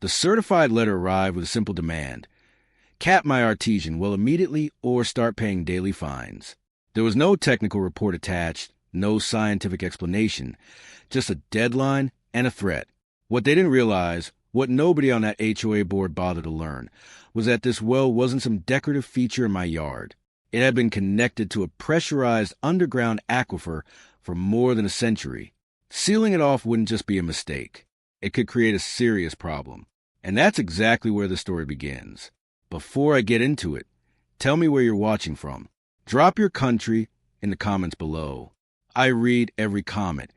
The certified letter arrived with a simple demand: cap my artesian well immediately or start paying daily fines. There was no technical report attached, no scientific explanation, just a deadline and a threat. What they didn't realize, what nobody on that HOA board bothered to learn, was that this well wasn't some decorative feature in my yard. It had been connected to a pressurized underground aquifer for more than a century. Sealing it off wouldn't just be a mistake. It could create a serious problem. And that's exactly where the story begins. Before I get into it, tell me where you're watching from. Drop your country in the comments below. I read every comment,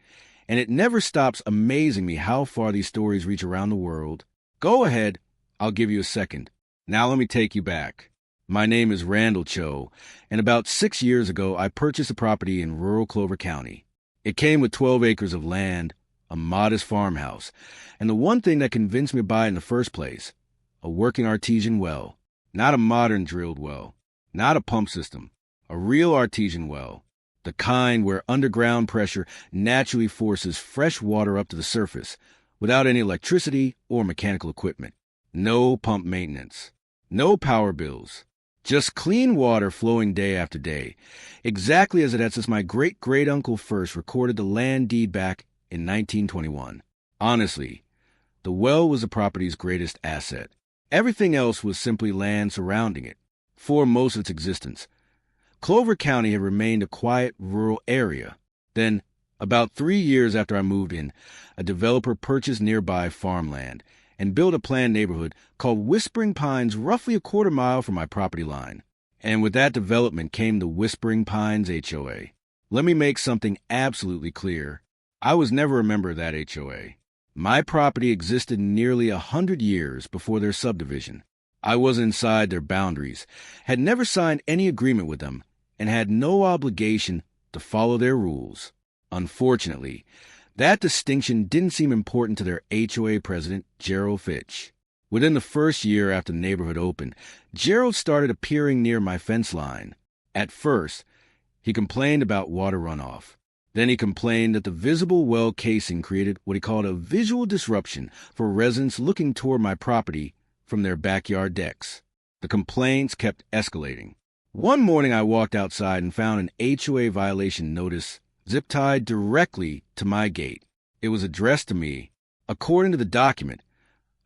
and it never stops amazing me how far these stories reach around the world. Go ahead, I'll give you a second. Now let me take you back. My name is Randall Cho, and about 6 years ago I purchased a property in rural Clover County. It came with 12 acres of land, a modest farmhouse, and the one thing that convinced me to buy it in the first place: a working artesian well. Not a modern drilled well, not a pump system, a real artesian well, the kind where underground pressure naturally forces fresh water up to the surface without any electricity or mechanical equipment. No pump maintenance, no power bills, just clean water flowing day after day, exactly as it had since my great-great-uncle first recorded the land deed back in 1921. Honestly, the well was the property's greatest asset. Everything else was simply land surrounding it for most of its existence. Clover County had remained a quiet rural area. Then, about 3 years after I moved in, a developer purchased nearby farmland and built a planned neighborhood called Whispering Pines roughly a quarter mile from my property line. And with that development came the Whispering Pines HOA. Let me make something absolutely clear. I was never a member of that HOA. My property existed nearly 100 years before their subdivision. I wasn't inside their boundaries, had never signed any agreement with them, and had no obligation to follow their rules. Unfortunately, that distinction didn't seem important to their HOA president, Gerald Fitch. Within the first year after the neighborhood opened, Gerald started appearing near my fence line. At first, he complained about water runoff. Then he complained that the visible well casing created what he called a visual disruption for residents looking toward my property from their backyard decks. The complaints kept escalating. One morning I walked outside and found an HOA violation notice zip-tied directly to my gate. It was addressed to me. According to the document,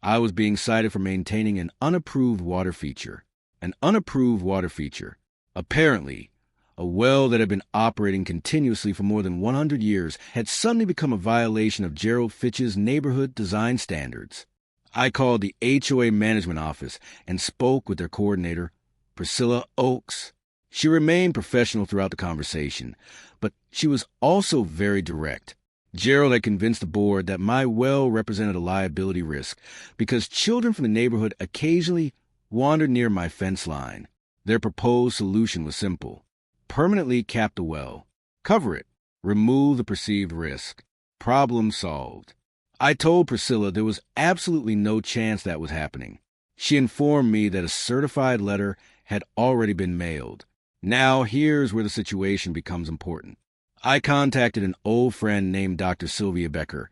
I was being cited for maintaining an unapproved water feature. An unapproved water feature. Apparently, a well that had been operating continuously for more than 100 years had suddenly become a violation of Gerald Fitch's neighborhood design standards. I called the HOA management office and spoke with their coordinator, Priscilla Oakes. She remained professional throughout the conversation, but she was also very direct. Gerald had convinced the board that my well represented a liability risk because children from the neighborhood occasionally wandered near my fence line. Their proposed solution was simple: permanently cap the well, cover it, remove the perceived risk. Problem solved. I told Priscilla there was absolutely no chance that was happening. She informed me that a certified letter had already been mailed. Now here's where the situation becomes important. I contacted an old friend named Dr. Sylvia Becker,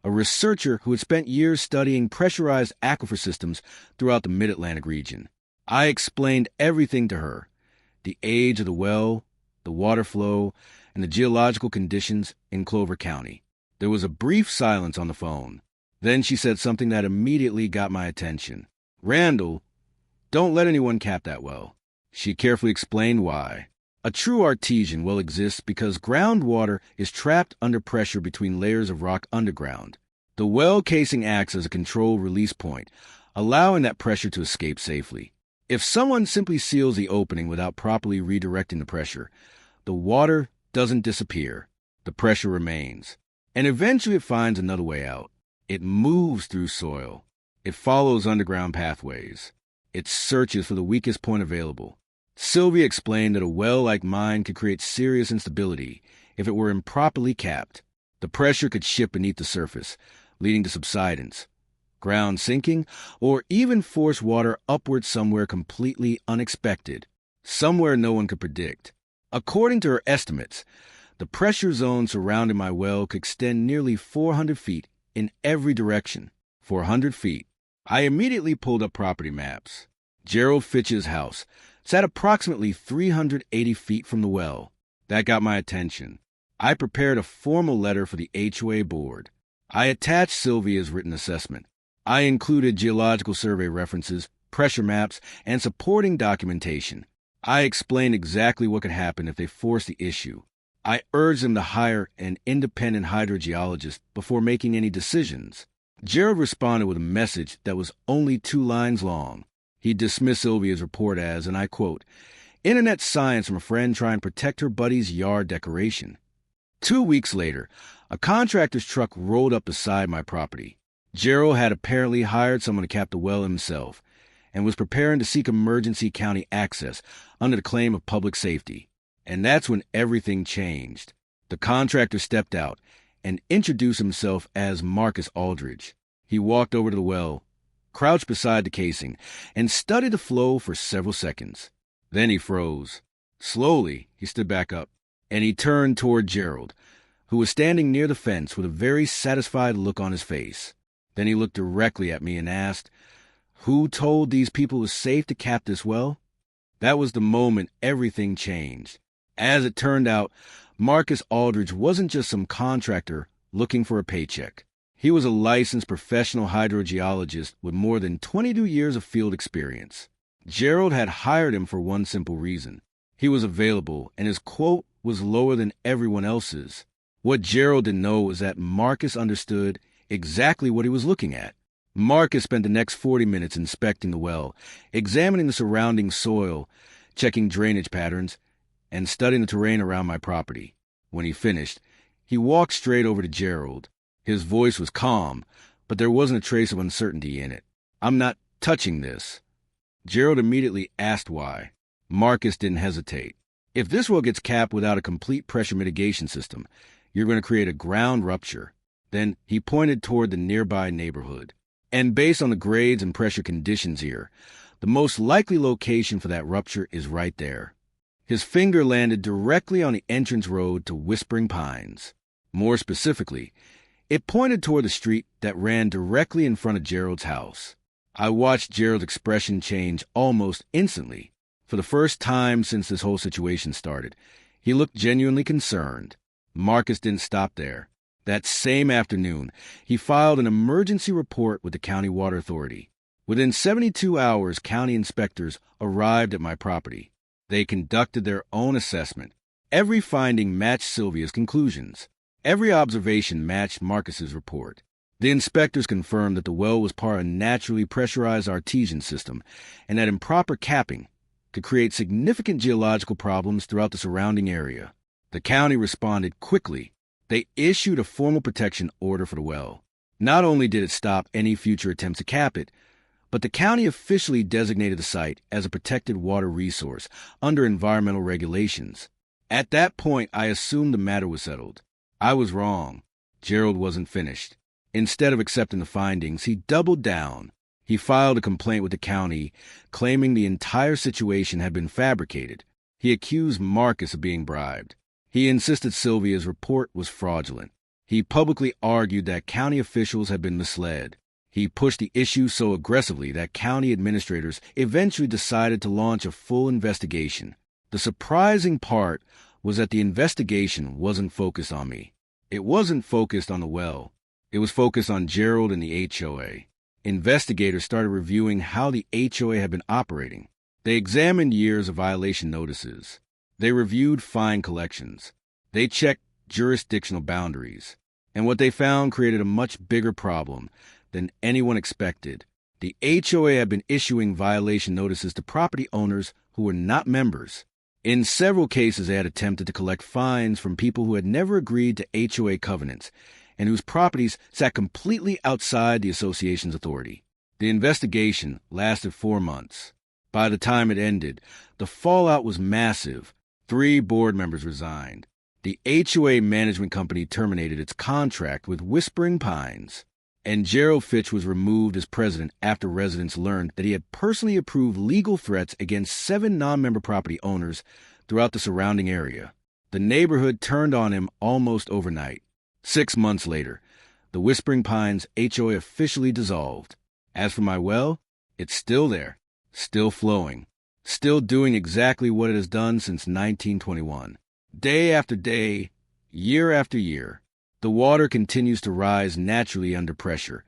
a researcher who had spent years studying pressurized aquifer systems throughout the Mid-Atlantic region. I explained everything to her: the age of the well, the water flow, and the geological conditions in Clover County. There was a brief silence on the phone. Then she said something that immediately got my attention. "Randall, don't let anyone cap that well." She carefully explained why. A true artesian well exists because groundwater is trapped under pressure between layers of rock underground. The well casing acts as a controlled release point, allowing that pressure to escape safely. If someone simply seals the opening without properly redirecting the pressure, the water doesn't disappear. The pressure remains. And eventually it finds another way out. It moves through soil. It follows underground pathways. It searches for the weakest point available. Sylvia explained that a well like mine could create serious instability if it were improperly capped. The pressure could shift beneath the surface, leading to subsidence, ground sinking, or even force water upward somewhere completely unexpected, somewhere no one could predict. According to her estimates, the pressure zone surrounding my well could extend nearly 400 feet in every direction. 400 feet. I immediately pulled up property maps. Gerald Fitch's house sat approximately 380 feet from the well. That got my attention. I prepared a formal letter for the HOA board. I attached Sylvia's written assessment. I included geological survey references, pressure maps, and supporting documentation. I explained exactly what could happen if they forced the issue. I urged them to hire an independent hydrogeologist before making any decisions. Gerald responded with a message that was only 2 lines long. He dismissed Sylvia's report as, and I quote, "Internet science from a friend trying to protect her buddy's yard decoration." 2 weeks later, a contractor's truck rolled up beside my property. Gerald had apparently hired someone to cap the well himself and was preparing to seek emergency county access under the claim of public safety. And that's when everything changed. The contractor stepped out and introduced himself as Marcus Aldridge. He walked over to the well, crouched beside the casing, and studied the flow for several seconds. Then he froze. Slowly, he stood back up, and he turned toward Gerald, who was standing near the fence with a very satisfied look on his face. Then he looked directly at me and asked, "Who told these people it was safe to cap this well?" That was the moment everything changed. As it turned out, Marcus Aldridge wasn't just some contractor looking for a paycheck. He was a licensed professional hydrogeologist with more than 22 years of field experience. Gerald had hired him for one simple reason. He was available, and his quote was lower than everyone else's. What Gerald didn't know was that Marcus understood exactly what he was looking at. Marcus spent the next 40 minutes inspecting the well, examining the surrounding soil, checking drainage patterns, and studying the terrain around my property. When he finished, he walked straight over to Gerald. His voice was calm, but there wasn't a trace of uncertainty in it. "I'm not touching this." Gerald immediately asked why. Marcus didn't hesitate. "If this well gets capped without a complete pressure mitigation system, you're going to create a ground rupture." Then he pointed toward the nearby neighborhood. "And based on the grades and pressure conditions here, the most likely location for that rupture is right there." His finger landed directly on the entrance road to Whispering Pines. More specifically, it pointed toward the street that ran directly in front of Gerald's house. I watched Gerald's expression change almost instantly. For the first time since this whole situation started, he looked genuinely concerned. Marcus didn't stop there. That same afternoon, he filed an emergency report with the County Water Authority. Within 72 hours, county inspectors arrived at my property. They conducted their own assessment. Every finding matched Sylvia's conclusions. Every observation matched Marcus's report. The inspectors confirmed that the well was part of a naturally pressurized artesian system and that improper capping could create significant geological problems throughout the surrounding area. The county responded quickly. They issued a formal protection order for the well. Not only did it stop any future attempts to cap it, but the county officially designated the site as a protected water resource under environmental regulations. At that point, I assumed the matter was settled. I was wrong. Gerald wasn't finished. Instead of accepting the findings, he doubled down. He filed a complaint with the county, claiming the entire situation had been fabricated. He accused Marcus of being bribed. He insisted Sylvia's report was fraudulent. He publicly argued that county officials had been misled. He pushed the issue so aggressively that county administrators eventually decided to launch a full investigation. The surprising part was that the investigation wasn't focused on me. It wasn't focused on the well. It was focused on Gerald and the HOA. Investigators started reviewing how the HOA had been operating. They examined years of violation notices. They reviewed fine collections. They checked jurisdictional boundaries. And what they found created a much bigger problem than anyone expected. The HOA had been issuing violation notices to property owners who were not members. In several cases, they had attempted to collect fines from people who had never agreed to HOA covenants and whose properties sat completely outside the association's authority. The investigation lasted 4 months. By the time it ended, the fallout was massive. 3 board members resigned. The HOA management company terminated its contract with Whispering Pines. And Gerald Fitch was removed as president after residents learned that he had personally approved legal threats against 7 non-member property owners throughout the surrounding area. The neighborhood turned on him almost overnight. 6 months later, the Whispering Pines HOA officially dissolved. As for my well, it's still there, still flowing, still doing exactly what it has done since 1921. Day after day, year after year, the water continues to rise naturally under pressure,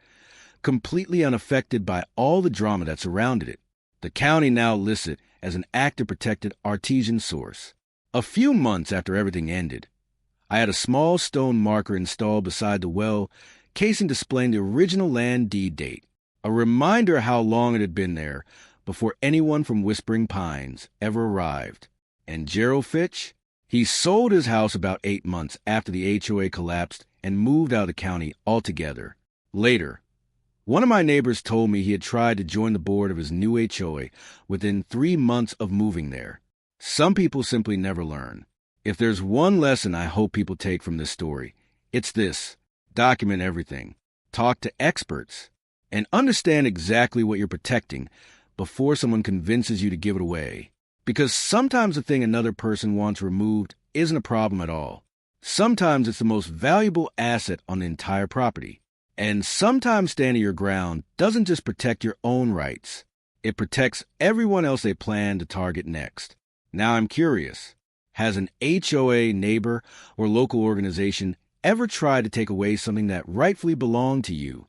completely unaffected by all the drama that surrounded it. The county now lists it as an actor-protected artesian source. A few months after everything ended, I had a small stone marker installed beside the well casing displaying the original land deed date, a reminder how long it had been there before anyone from Whispering Pines ever arrived. And Gerald Fitch? He sold his house about 8 months after the HOA collapsed and moved out of the county altogether. Later, one of my neighbors told me he had tried to join the board of his new HOA within 3 months of moving there. Some people simply never learn. If there's one lesson I hope people take from this story, it's this: document everything, talk to experts, and understand exactly what you're protecting before someone convinces you to give it away. Because sometimes the thing another person wants removed isn't a problem at all. Sometimes it's the most valuable asset on the entire property. And sometimes standing your ground doesn't just protect your own rights. It protects everyone else they plan to target next. Now I'm curious, has an HOA neighbor or local organization ever tried to take away something that rightfully belonged to you